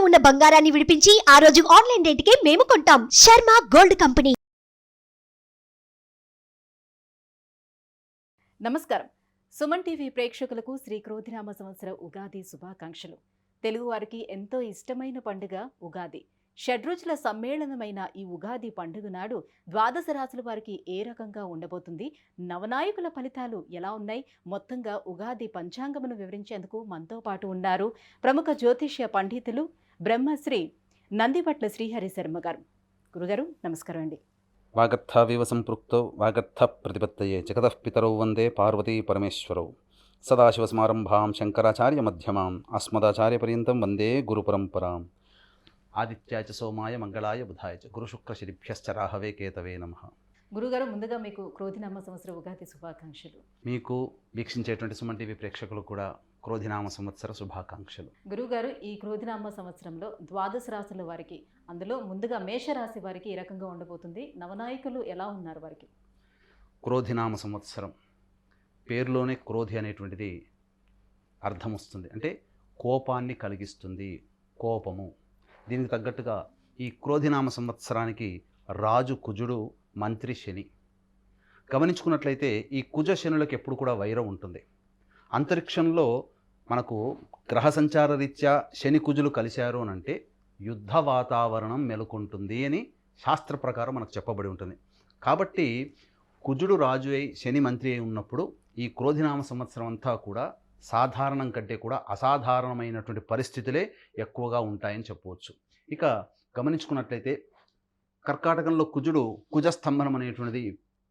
ఉన్న బంగారాన్ని విడిపించి ఆ రోజు ఆన్లైన్ రేటుకే మేము కొంటాం. Sharma gold company. నమస్కారం. సుమన్ టీవీ ప్రేక్షకులకు శ్రీ క్రోధినామ సంవత్సర ఉగాది శుభాకాంక్షలు. తెలుగువారికి ఎంతో ఇష్టమైన పండుగ ఉగాది. షడ్రుచుల సమ్మేళనమైన ఈ ఉగాది పండుగ నాడు ద్వాదశ రాశుల వారికి ఏ రకంగా ఉండబోతుంది, నవనాయకుల ఫలితాలు ఎలా ఉన్నాయి, మొత్తంగా ఉగాది పంచాంగమును వివరించేందుకు మనతో పాటు ఉన్నారు ప్రముఖ జ్యోతిష్య పండితులు బ్రహ్మశ్రీ నందిపట్ల శ్రీహరి శర్మ గారు. గురుగారు నమస్కారం అండి. వాగర్థావివ సంపృక్తౌ వాగర్థ ప్రతిపత్తయే జగతః పితరౌ వందే పార్వతీ పరమేశ్వరౌ. సదాశివసమారంభాం శంకరాచార్య మధ్యమాం అస్మదాచార్యపర్యంతం వందే గురుపరంపరాం. ఆదిత్యాయ చ సోమాయ మంగళాయ బుధాయ చ గురుశుక్రశనిభ్యశ్చ రాహవే కేతవే నమః. గురుగారు ముందుగా మీకు క్రోధినామ సంవత్సర ఉగాది శుభాకాంక్షలు. మీకు వీక్షించేటువంటి సుమన్ టీవీ ప్రేక్షకులు కూడా క్రోధినామ సంవత్సర శుభాకాంక్షలు. గురుగారు, ఈ క్రోధినామ సంవత్సరంలో ద్వాదశ రాశుల వారికి, అందులో ముందుగా మేషరాశి వారికి ఏ రకంగా ఉండబోతుంది, నవనాయకులు ఎలా ఉన్నారు వారికి? క్రోధినామ సంవత్సరం పేరులోనే క్రోధి అనేటువంటిది అర్థం వస్తుంది, అంటే కోపాన్ని కలిగిస్తుంది, కోపము. దీనికి తగ్గట్టుగా ఈ క్రోధినామ సంవత్సరానికి రాజు కుజుడు, మంత్రి శని. గమనించుకున్నట్లయితే ఈ కుజ శనులకు ఎప్పుడు కూడా వైరం ఉంటుంది. అంతరిక్షంలో మనకు గ్రహ సంచార రీత్యా శని కుజులు కలిశారు అని అంటే యుద్ధ వాతావరణం మెలుకుంటుంది అని శాస్త్ర ప్రకారం మనకు చెప్పబడి ఉంటుంది. కాబట్టి కుజుడు రాజు అయి శని మంత్రి అయి ఉన్నప్పుడు ఈ క్రోధినామ సంవత్సరం అంతా కూడా సాధారణం కంటే కూడా అసాధారణమైనటువంటి పరిస్థితులే ఎక్కువగా ఉంటాయని చెప్పవచ్చు. ఇక గమనించుకున్నట్లయితే కర్కాటకంలో కుజుడు కుజస్తంభనం అనేటువంటిది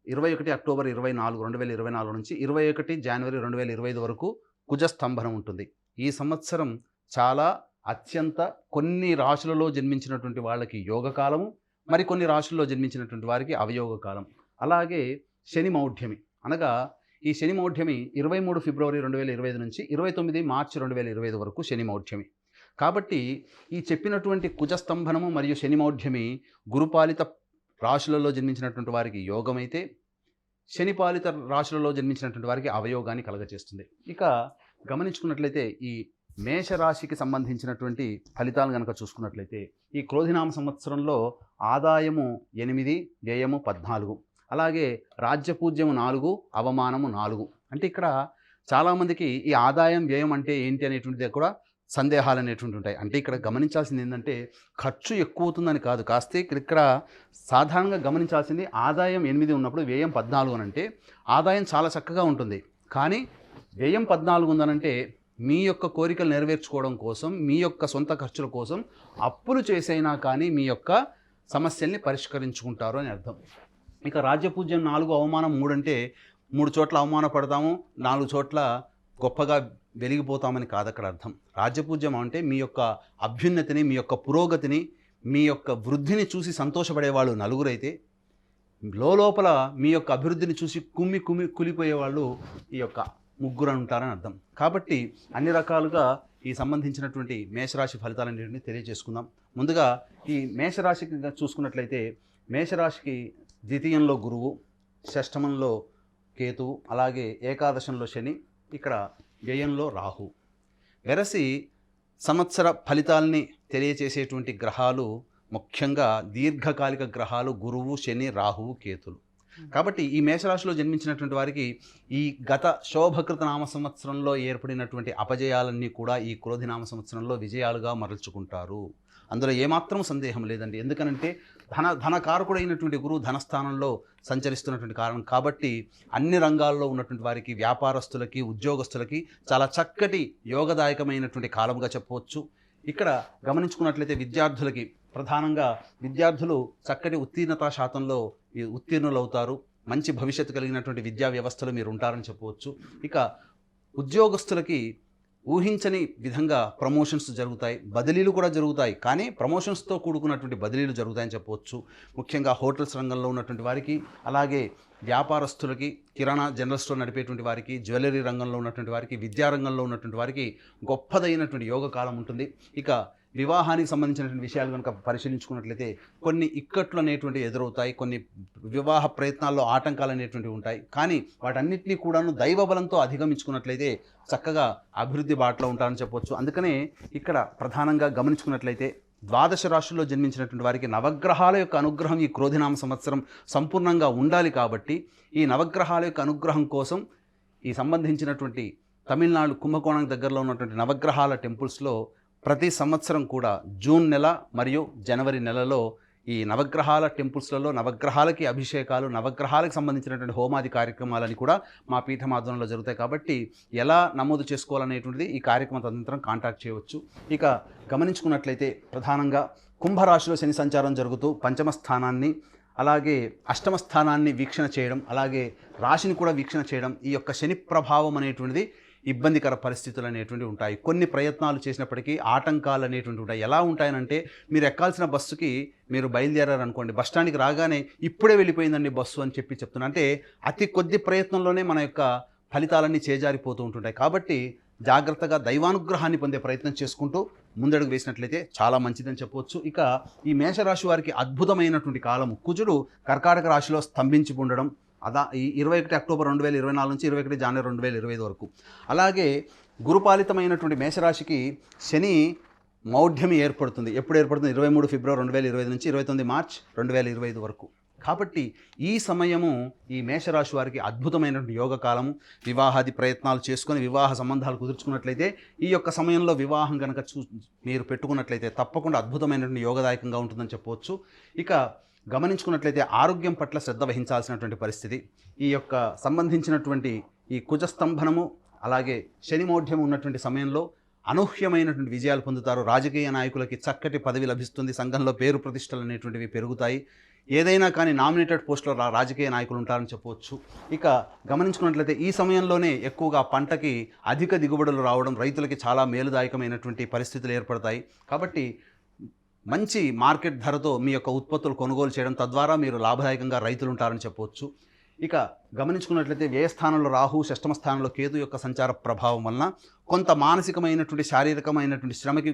21 అక్టోబర్ 2024 నుంచి 21 జనవరి 2025 వరకు కుజస్తంభనం ఉంటుంది. ఈ సంవత్సరం చాలా అత్యంత కొన్ని రాశులలో జన్మించినటువంటి వాళ్ళకి యోగకాలము, మరికొన్ని రాశుల్లో జన్మించినటువంటి వారికి అవయోగ కాలం. అలాగే శని మౌఢ్యమి, అనగా ఈ శని మౌఢ్యమి 23 ఫిబ్రవరి 2025 నుంచి 29 మార్చి 2025 వరకు శని మౌఢ్యమి. కాబట్టి ఈ చెప్పినటువంటి కుజస్తంభనము మరియు శని మౌఢ్యమి గురుపాలిత రాశులలో జన్మించినటువంటి వారికి యోగమైతే, శనిపాలిత రాశులలో జన్మించినటువంటి వారికి అవయోగాన్ని కలగజేస్తుంది. ఇక గమనించుకున్నట్లయితే ఈ మేషరాశికి సంబంధించినటువంటి ఫలితాలు కనుక చూసుకున్నట్లయితే ఈ క్రోధినామ సంవత్సరంలో ఆదాయము 8, వ్యయము 14, అలాగే రాజ్యపూజ్యము 4, అవమానము 4. అంటే ఇక్కడ చాలామందికి ఈ ఆదాయం వ్యయం అంటే ఏంటి అనేటువంటిది కూడా సందేహాలు అనేటువంటి ఉంటాయి. అంటే ఇక్కడ గమనించాల్సింది ఏంటంటే ఖర్చు ఎక్కువ అవుతుందని కాదు, కాస్తే ఇక్కడ సాధారణంగా గమనించాల్సింది ఆదాయం 8 ఉన్నప్పుడు వ్యయం 14 అని అంటే ఆదాయం చాలా చక్కగా ఉంటుంది, కానీ వ్యయం 14 ఉందనంటే మీ యొక్క కోరికలు నెరవేర్చుకోవడం కోసం, మీ యొక్క సొంత ఖర్చుల కోసం అప్పులు చేసైనా కానీ మీ యొక్క సమస్యల్ని పరిష్కరించుకుంటారు అని అర్థం. ఇక రాజ్యపూజ్యం 4, అవమానం 3 అంటే 3 చోట్ల అవమానపడతాము, 4 చోట్ల గొప్పగా వెలిగిపోతామని కాదు అక్కడ అర్థం. రాజ్యపూజ్యం అంటే మీ యొక్క అభ్యున్నతిని, మీ యొక్క పురోగతిని, మీ యొక్క వృద్ధిని చూసి సంతోషపడేవాళ్ళు నలుగురైతే, లోపల మీ యొక్క అభివృద్ధిని చూసి కులిపోయేవాళ్ళు ఈ యొక్క ముగ్గురు ఉంటారని అర్థం. కాబట్టి అన్ని రకాలుగా ఈ సంబంధించినటువంటి మేషరాశి ఫలితాలన్నింటినీ తెలియజేసుకుందాం. ముందుగా ఈ మేషరాశికి చూసుకున్నట్లయితే మేషరాశికి ద్వితీయంలో గురువు, షష్టమంలో కేతువు, అలాగే ఏకాదశంలో శని, ఇక్కడ వ్యయంలో రాహు. వెరసి సంవత్సర ఫలితాలని తెలియచేసేటువంటి గ్రహాలు ముఖ్యంగా దీర్ఘకాలిక గ్రహాలు గురువు, శని, రాహువు, కేతులు. కాబట్టి ఈ మేషరాశిలో జన్మించినటువంటి వారికి ఈ గత శోభకృత నామ సంవత్సరంలో ఏర్పడినటువంటి అపజయాలన్నీ కూడా ఈ క్రోధినామ సంవత్సరంలో విజయాలుగా మరల్చుకుంటారు. అందులో ఏమాత్రం సందేహం లేదండి. ఎందుకనంటే ధనకారకుడైనటువంటి గురువు ధనస్థానంలో సంచరిస్తున్నటువంటి కారణం కాబట్టి అన్ని రంగాల్లో ఉన్నటువంటి వారికి, వ్యాపారస్తులకి, ఉద్యోగస్తులకి చాలా చక్కటి యోగదాయకమైనటువంటి కాలంగా చెప్పవచ్చు. ఇక్కడ గమనించుకున్నట్లయితే విద్యార్థులకి, ప్రధానంగా విద్యార్థులు చక్కటి ఉత్తీర్ణతా శాతంలో ఉత్తీర్ణులవుతారు. మంచి భవిష్యత్తు కలిగినటువంటి విద్యా వ్యవస్థలో మీరు ఉంటారని చెప్పవచ్చు. ఇక ఉద్యోగస్తులకి ఊహించని విధంగా ప్రమోషన్స్ జరుగుతాయి, బదిలీలు కూడా జరుగుతాయి, కానీ ప్రమోషన్స్తో కూడుకున్నటువంటి బదిలీలు జరుగుతాయని చెప్పవచ్చు. ముఖ్యంగా హోటల్స్ రంగంలో ఉన్నటువంటి వారికి, అలాగే వ్యాపారస్తులకి, కిరాణా జనరల్ స్టోర్ నడిపేటువంటి వారికి, జ్యువెలరీ రంగంలో ఉన్నటువంటి వారికి, విద్యారంగంలో ఉన్నటువంటి వారికి గొప్పదైనటువంటి యోగ కాలం ఉంటుంది. ఇక వివాహానికి సంబంధించినటువంటి విషయాలు కనుక పరిశీలించుకున్నట్లయితే కొన్ని ఇక్కట్లు అనేటువంటివి ఎదురవుతాయి, కొన్ని వివాహ ప్రయత్నాల్లో ఆటంకాలు అనేటువంటివి ఉంటాయి. కానీ వాటన్నిటినీ కూడాను దైవబలంతో అధిగమించుకున్నట్లయితే చక్కగా అభివృద్ధి బాటలో ఉంటారని చెప్పొచ్చు. అందుకనే ఇక్కడ ప్రధానంగా గమనించుకున్నట్లయితే ద్వాదశ రాశుల్లో జన్మించినటువంటి వారికి నవగ్రహాల యొక్క అనుగ్రహం ఈ క్రోధినామ సంవత్సరం సంపూర్ణంగా ఉండాలి. కాబట్టి ఈ నవగ్రహాల యొక్క అనుగ్రహం కోసం ఈ సంబంధించినటువంటి తమిళనాడు కుంభకోణం దగ్గరలో ఉన్నటువంటి నవగ్రహాల టెంపుల్స్లో ప్రతి సంవత్సరం కూడా జూన్ నెల మరియు జనవరి నెలలో ఈ నవగ్రహాల టెంపుల్స్లలో నవగ్రహాలకి అభిషేకాలు, నవగ్రహాలకు సంబంధించినటువంటి హోమాది కార్యక్రమాలని కూడా మా పీఠం ఆధ్వర్యంలో జరుగుతాయి. కాబట్టి ఎలా నమోదు చేసుకోవాలనేటువంటిది ఈ కార్యక్రమం తదనంతరం కాంటాక్ట్ చేయవచ్చు. ఇక గమనించుకున్నట్లయితే ప్రధానంగా కుంభరాశిలో శని సంచారం జరుగుతూ పంచమ స్థానాన్ని అలాగే అష్టమ స్థానాన్ని వీక్షణ చేయడం, అలాగే రాశిని కూడా వీక్షణ చేయడం, ఈ యొక్క శని ప్రభావం అనేటువంటిది ఇబ్బందికర పరిస్థితులు అనేటువంటివి ఉంటాయి. కొన్ని ప్రయత్నాలు చేసినప్పటికీ ఆటంకాలు అనేటువంటివి ఉంటాయి. ఎలా ఉంటాయనంటే మీరు ఎక్కాల్సిన బస్సుకి మీరు బయలుదేరారు అనుకోండి, బస్ స్టాండ్కి రాగానే ఇప్పుడే వెళ్ళిపోయిందండి బస్సు అని చెప్తున్నా అంటే అతి కొద్ది ప్రయత్నంలోనే మన యొక్క ఫలితాలన్నీ చేజారిపోతూ ఉంటుంటాయి. కాబట్టి జాగ్రత్తగా దైవానుగ్రహాన్ని పొందే ప్రయత్నం చేసుకుంటూ ముందడుగు వేసినట్లయితే చాలా మంచిదని చెప్పవచ్చు. ఇక ఈ మేషరాశి వారికి అద్భుతమైనటువంటి కాలము. కుజుడు కర్కాటక రాశిలో స్తంభించి ఉండడం ఈ 21 అక్టోబర్ 2024 నుంచి 21 జనవరి 2025 వరకు. అలాగే గురుపాలితమైనటువంటి మేషరాశికి శని మౌఢ్యం ఏర్పడుతుంది. ఎప్పుడు ఏర్పడుతుంది? 23 ఫిబ్రవరి 2025 నుంచి 29 మార్చ్ 2025 వరకు. కాబట్టి ఈ సమయము ఈ మేషరాశి వారికి అద్భుతమైనటువంటి యోగ కాలము. వివాహాది ప్రయత్నాలు చేసుకొని వివాహ సంబంధాలు కుదుర్చుకున్నట్లయితే ఈ యొక్క సమయంలో వివాహం కనుక మీరు పెట్టుకున్నట్లయితే తప్పకుండా అద్భుతమైనటువంటి యోగదాయకంగా ఉంటుందని చెప్పవచ్చు. ఇక గమనించుకున్నట్లయితే ఆరోగ్యం పట్ల శ్రద్ధ వహించాల్సినటువంటి పరిస్థితి. ఈ యొక్క సంబంధించినటువంటి ఈ కుజస్తంభనము అలాగే శనిమౌఢ్యం ఉన్నటువంటి సమయంలో అనూహ్యమైనటువంటి విజయాలు పొందుతారు. రాజకీయ నాయకులకి చక్కటి పదవి లభిస్తుంది. సంఘంలో పేరు ప్రతిష్టలు అనేటువంటివి పెరుగుతాయి. ఏదైనా కానీ నామినేటెడ్ పోస్టులో రాజకీయ నాయకులు ఉంటారని చెప్పవచ్చు. ఇక గమనించుకున్నట్లయితే ఈ సమయంలోనే ఎక్కువగా పంటకి అధిక దిగుబడులు రావడం, రైతులకి చాలా మేలుదాయకమైనటువంటి పరిస్థితులు ఏర్పడతాయి. కాబట్టి మంచి మార్కెట్ ధరతో మీ యొక్క ఉత్పత్తులు కొనుగోలు చేయడం, తద్వారా మీరు లాభదాయకంగా రైతులు ఉంటారని చెప్పవచ్చు. ఇక గమనించుకున్నట్లయితే వ్యయస్థానంలో రాహు, షష్టమ స్థానంలో కేతు యొక్క సంచార ప్రభావం వలన కొంత మానసికమైనటువంటి శారీరకమైనటువంటి శ్రమకి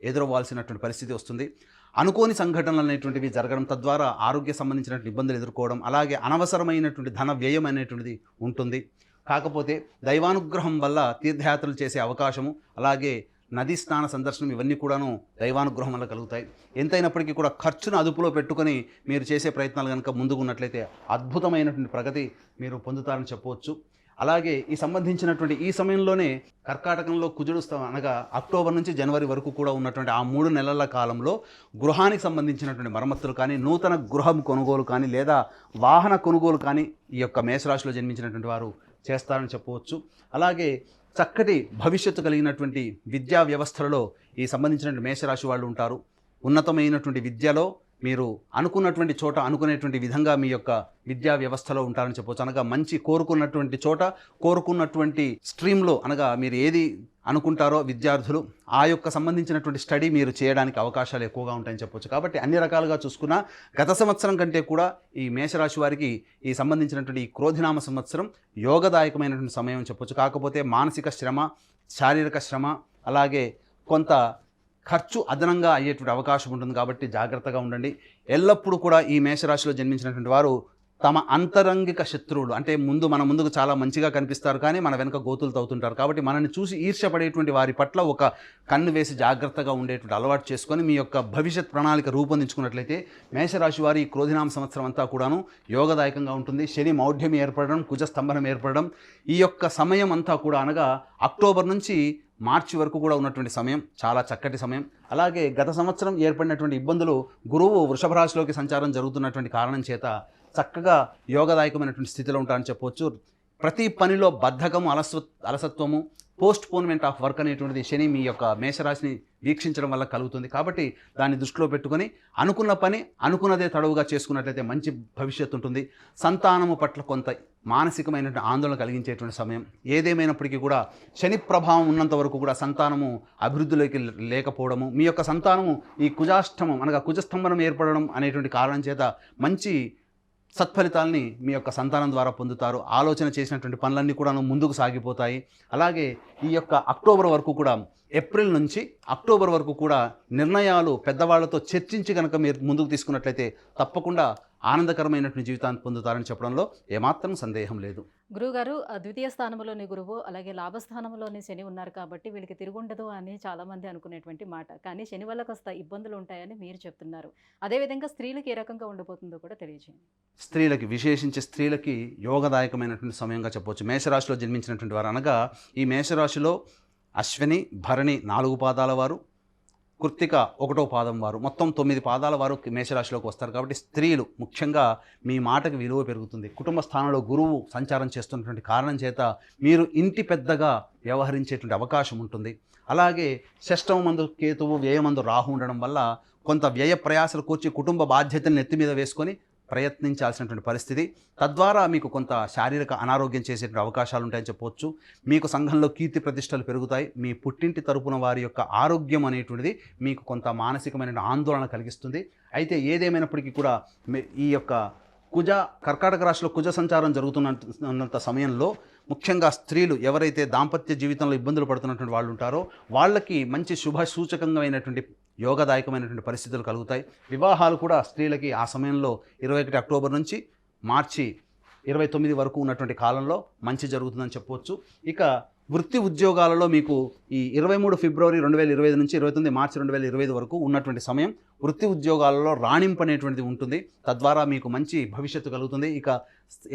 ఎదురవ్వాల్సినటువంటి పరిస్థితి వస్తుంది. అనుకోని సంఘటనలు అనేటువంటివి జరగడం, తద్వారా ఆరోగ్య సంబంధించినటువంటి ఇబ్బందులు ఎదుర్కోవడం, అలాగే అనవసరమైనటువంటి ధన వ్యయం అనేటువంటిది ఉంటుంది. కాకపోతే దైవానుగ్రహం వల్ల తీర్థయాత్రలు చేసే అవకాశము, అలాగే నదీ స్నాన సందర్శనం ఇవన్నీ కూడాను దైవానుగ్రహం వల్ల కలుగుతాయి. ఎంతైనప్పటికీ కూడా ఖర్చును అదుపులో పెట్టుకొని మీరు చేసే ప్రయత్నాలు కనుక ముందుకున్నట్లయితే అద్భుతమైనటువంటి ప్రగతి మీరు పొందుతారని చెప్పవచ్చు. అలాగే ఈ సంబంధించినటువంటి ఈ సమయంలోనే కర్కాటకంలో కుజుడు అనగా అక్టోబర్ నుంచి జనవరి వరకు కూడా ఉన్నటువంటి ఆ 3 నెలల కాలంలో గృహానికి సంబంధించినటువంటి మరమ్మతులు కానీ, నూతన గృహం కొనుగోలు కానీ, లేదా వాహన కొనుగోలు కానీ ఈ యొక్క మేషరాశిలో జన్మించినటువంటి వారు చేస్తారని చెప్పవచ్చు. అలాగే చక్కటి భవిష్యత్తు కలిగినటువంటి విద్యా వ్యవస్థలలో ఈ సంబంధించినటువంటి మేషరాశి వాళ్ళు ఉంటారు. ఉన్నతమైనటువంటి విద్యలో మీరు అనుకున్నటువంటి చోట అనుకునేటువంటి విధంగా మీ యొక్క విద్యా వ్యవస్థలో ఉంటారని చెప్పవచ్చు. అనగా మంచి కోరుకున్నటువంటి చోట కోరుకున్నటువంటి స్ట్రీమ్లో అనగా మీరు ఏది అనుకుంటారో విద్యార్థులు ఆ యొక్క సంబంధించినటువంటి స్టడీ మీరు చేయడానికి అవకాశాలు ఎక్కువగా ఉంటాయని చెప్పవచ్చు. కాబట్టి అన్ని రకాలుగా చూసుకున్నా గత సంవత్సరం కంటే కూడా ఈ మేషరాశి వారికి ఈ సంబంధించినటువంటి ఈ క్రోధినామ సంవత్సరం యోగదాయకమైనటువంటి సమయం చెప్పవచ్చు. కాకపోతే మానసిక శ్రమ, శారీరక శ్రమ, అలాగే కొంత ఖర్చు అదనంగా అయ్యేటువంటి అవకాశం ఉంటుంది. కాబట్టి జాగ్రత్తగా ఉండండి. ఎల్లప్పుడూ కూడా ఈ మేషరాశిలో జన్మించినటువంటి వారు తమ అంతరంగిక శత్రువులు అంటే మన ముందుకు చాలా మంచిగా కనిపిస్తారు, కానీ మన వెనక గోతులు తవ్వుతుంటారు. కాబట్టి మనల్ని చూసి ఈర్ష్యపడేటువంటి వారి పట్ల ఒక కన్ను వేసి జాగ్రత్తగా ఉండేటువంటి అలవాటు చేసుకొని మీ యొక్క భవిష్యత్ ప్రణాళిక రూపొందించుకున్నట్లయితే మేషరాశి వారి క్రోధినామ సంవత్సరం అంతా కూడాను యోగదాయకంగా ఉంటుంది. శని మౌఢ్యం ఏర్పడడం, కుజ స్తంభనం ఏర్పడడం, ఈ యొక్క సమయం అంతా కూడా అనగా అక్టోబర్ నుంచి మార్చి వరకు కూడా ఉన్నటువంటి సమయం చాలా చక్కటి సమయం. అలాగే గత సంవత్సరం ఏర్పడినటువంటి ఇబ్బందులు గురువు వృషభ రాశిలోకి సంచారం జరుగుతున్నటువంటి కారణం చేత చక్కగా యోగదాయకమైనటువంటి స్థితిలో ఉంటారని చెప్పవచ్చు. ప్రతి పనిలో బద్ధకము, అలసత్వము, పోస్ట్ పోన్మెంట్ ఆఫ్ వర్క్ అనేటువంటిది శని మీ యొక్క మేషరాశిని వీక్షించడం వల్ల కలుగుతుంది. కాబట్టి దాన్ని దృష్టిలో పెట్టుకొని అనుకున్న పని అనుకున్నదే తడవుగా చేసుకున్నట్లయితే మంచి భవిష్యత్తు ఉంటుంది. సంతానము పట్ల కొంత మానసికమైనటువంటి ఆందోళన కలిగించేటువంటి సమయం. ఏదేమైనప్పటికీ కూడా శని ప్రభావం ఉన్నంత వరకు కూడా సంతానము అభివృద్ధిలోకి లేకపోవడము, మీ యొక్క సంతానము ఈ కుజాష్టమం అనగా కుజస్తంభనం ఏర్పడడం అనేటువంటి కారణం చేత మంచి సత్ఫలితాల్ని మీ యొక్క సంతానం ద్వారా పొందుతారు. ఆలోచన చేసినటువంటి పనులన్నీ కూడా ముందుకు సాగిపోతాయి. అలాగే ఈ యొక్క అక్టోబర్ వరకు కూడా, ఏప్రిల్ నుంచి అక్టోబర్ వరకు కూడా నిర్ణయాలు పెద్దవాళ్లతో చర్చించి కనుక మీరు ముందుకు తీసుకున్నట్లయితే తప్పకుండా ఆనందకరమైనటువంటి జీవితాన్ని పొందుతారని చెప్పడంలో ఏమాత్రం సందేహం లేదు. గురువుగారు, ద్వితీయ స్థానంలోని గురువు అలాగే లాభస్థానంలోని శని ఉన్నారు కాబట్టి వీళ్ళకి తిరుగుండదు అని చాలామంది అనుకునేటువంటి మాట. కానీ శని వల్ల కాస్త ఇబ్బందులు ఉంటాయని మీరు చెప్తున్నారు. అదేవిధంగా స్త్రీలకు ఏ రకంగా ఉండబోతుందో కూడా తెలియజేయండి. స్త్రీలకి, విశేషించి స్త్రీలకి యోగదాయకమైనటువంటి సమయంగా చెప్పవచ్చు. మేషరాశిలో జన్మించినటువంటి వారు అనగా ఈ మేషరాశిలో అశ్విని, భరణి 4 పాదాల వారు, కృత్తిక 1వ పాదం వారు, మొత్తం 9 పాదాల వారు మేషరాశిలోకి వస్తారు. కాబట్టి స్త్రీలు ముఖ్యంగా మీ మాటకి విలువ పెరుగుతుంది. కుటుంబ స్థానంలో గురువు సంచారం చేస్తున్నటువంటి కారణం చేత మీరు ఇంటి పెద్దగా వ్యవహరించేటువంటి అవకాశం ఉంటుంది. అలాగే షష్టమ మందు కేతువు, వ్యయమందు రాహు ఉండడం వల్ల కొంత వ్యయ ప్రయాసలు కూర్చి కుటుంబ బాధ్యతలను నెత్తి మీద వేసుకొని ప్రయత్నించాల్సినటువంటి పరిస్థితి. తద్వారా మీకు కొంత శారీరక అనారోగ్యం చేసేటువంటి అవకాశాలు ఉంటాయని చెప్పవచ్చు. మీకు సంఘంలో కీర్తి ప్రతిష్టలు పెరుగుతాయి. మీ పుట్టింటి తరపున వారి యొక్క ఆరోగ్యం అనేటువంటిది మీకు కొంత మానసికమైన ఆందోళన కలిగిస్తుంది. అయితే ఏదేమైనప్పటికీ కూడా ఈ యొక్క కర్కాటక రాశిలో కుజ సంచారం జరుగుతున్నంత సమయంలో ముఖ్యంగా స్త్రీలు ఎవరైతే దాంపత్య జీవితంలో ఇబ్బందులు పడుతున్నటువంటి వాళ్ళు ఉంటారో వాళ్ళకి మంచి శుభ సూచకంగా యోగదాయకమైనటువంటి పరిస్థితులు కలుగుతాయి. వివాహాలు కూడా స్త్రీలకి ఆ సమయంలో 21 అక్టోబర్ నుంచి మార్చి 29 వరకు ఉన్నటువంటి కాలంలో మంచి జరుగుతుందని చెప్పవచ్చు. ఇక వృత్తి ఉద్యోగాలలో మీకు ఈ 23 ఫిబ్రవరి 2025 నుంచి 29 మార్చి 2025 వరకు ఉన్నటువంటి సమయం వృత్తి ఉద్యోగాలలో రాణింపు అనేటువంటిది ఉంటుంది. తద్వారా మీకు మంచి భవిష్యత్తు కలుగుతుంది. ఇక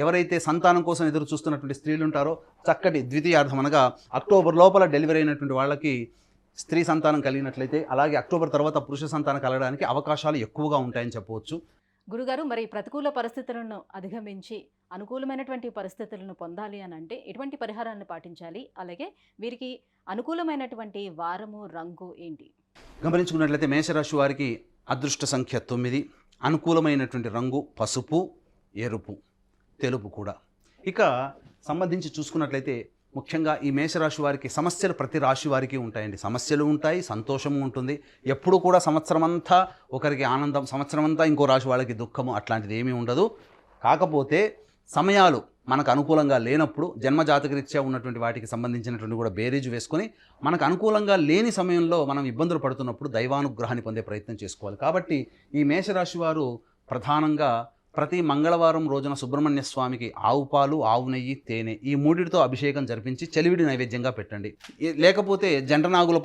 ఎవరైతే సంతానం కోసం ఎదురు చూస్తున్నటువంటి స్త్రీలు ఉంటారో చక్కటి ద్వితీయార్థం అనగా అక్టోబర్ లోపల డెలివరీ అయినటువంటి వాళ్ళకి స్త్రీ సంతానం కలిగినట్లయితే, అలాగే అక్టోబర్ తర్వాత పురుష సంతానం కలగడానికి అవకాశాలు ఎక్కువగా ఉంటాయని చెప్పవచ్చు. గురుగారు, మరి ప్రతికూల పరిస్థితులను అధిగమించి అనుకూలమైనటువంటి పరిస్థితులను పొందాలి అని అంటే ఎటువంటి పరిహారాలను పాటించాలి? అలాగే వీరికి అనుకూలమైనటువంటి వారము, రంగు ఏంటి? గమనించుకున్నట్లయితే మేషరాశి వారికి అదృష్ట సంఖ్య 9, అనుకూలమైనటువంటి రంగు పసుపు, ఎరుపు, తెలుపు కూడా. ఇక సంబంధించి చూసుకున్నట్లయితే ముఖ్యంగా ఈ మేషరాశి వారికి సమస్యలు ప్రతి రాశి వారికి ఉంటాయండి. సమస్యలు ఉంటాయి, సంతోషము ఉంటుంది. ఎప్పుడు కూడా సంవత్సరం అంతా ఒకరికి ఆనందం, సంవత్సరం అంతా ఇంకో రాశి వాళ్ళకి దుఃఖము, అట్లాంటిది ఏమీ ఉండదు. కాకపోతే సమయాలు మనకు అనుకూలంగా లేనప్పుడు జన్మజాతకరీత్యా ఉన్నటువంటి వాటికి సంబంధించినటువంటి కూడా బేరీజు వేసుకొని మనకు అనుకూలంగా లేని సమయంలో మనం ఇబ్బందులు పడుతున్నప్పుడు దైవానుగ్రహాన్ని పొందే ప్రయత్నం చేసుకోవాలి. కాబట్టి ఈ మేషరాశి వారు ప్రధానంగా ప్రతి మంగళవారం రోజున సుబ్రహ్మణ్య స్వామికి ఆవు పాలు, ఆవు నెయ్యి, తేనె ఈ మూడిటితో అభిషేకం జరిపించి చలివిడి నైవేద్యంగా పెట్టండి. లేకపోతే జంటనాగుల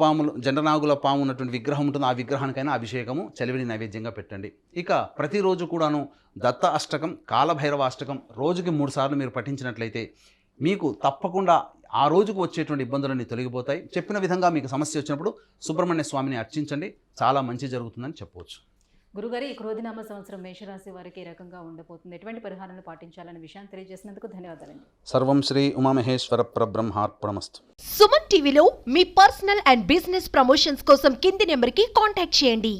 పాము ఉన్నటువంటి విగ్రహం ఉంటుంది, ఆ విగ్రహానికైనా అభిషేకము చలివిడి నైవేద్యంగా పెట్టండి. ఇక ప్రతిరోజు కూడాను దత్త అష్టకం, కాలభైరవ అష్టకం రోజుకి 3 సార్లు మీరు పఠించినట్లయితే మీకు తప్పకుండా ఆ రోజుకు వచ్చేటువంటి ఇబ్బందులన్నీ తొలగిపోతాయి. చెప్పిన విధంగా మీకు సమస్య వచ్చినప్పుడు సుబ్రహ్మణ్య స్వామిని అర్చించండి, చాలా మంచి జరుగుతుందని చెప్పవచ్చు. గురుగారు, ఈ క్రోధినామ సంవత్సరం మేషరాశి వారికి ఏ రకంగా ఉండబోతుంది, ఎటువంటి పరిహారాలను పాటించాలనే విషయాన్ని తెలియజేసినందుకు ధన్యవాదాలండి. సర్వం శ్రీ ఉమామహేశ్వర పరబ్రహ్మార్పణమస్తు. సుమన్ టీవీలో మీ పర్సనల్ అండ్ బిజినెస్ ప్రమోషన్స్ కోసం కింది నెంబర్కి కాంటాక్ట్ చేయండి.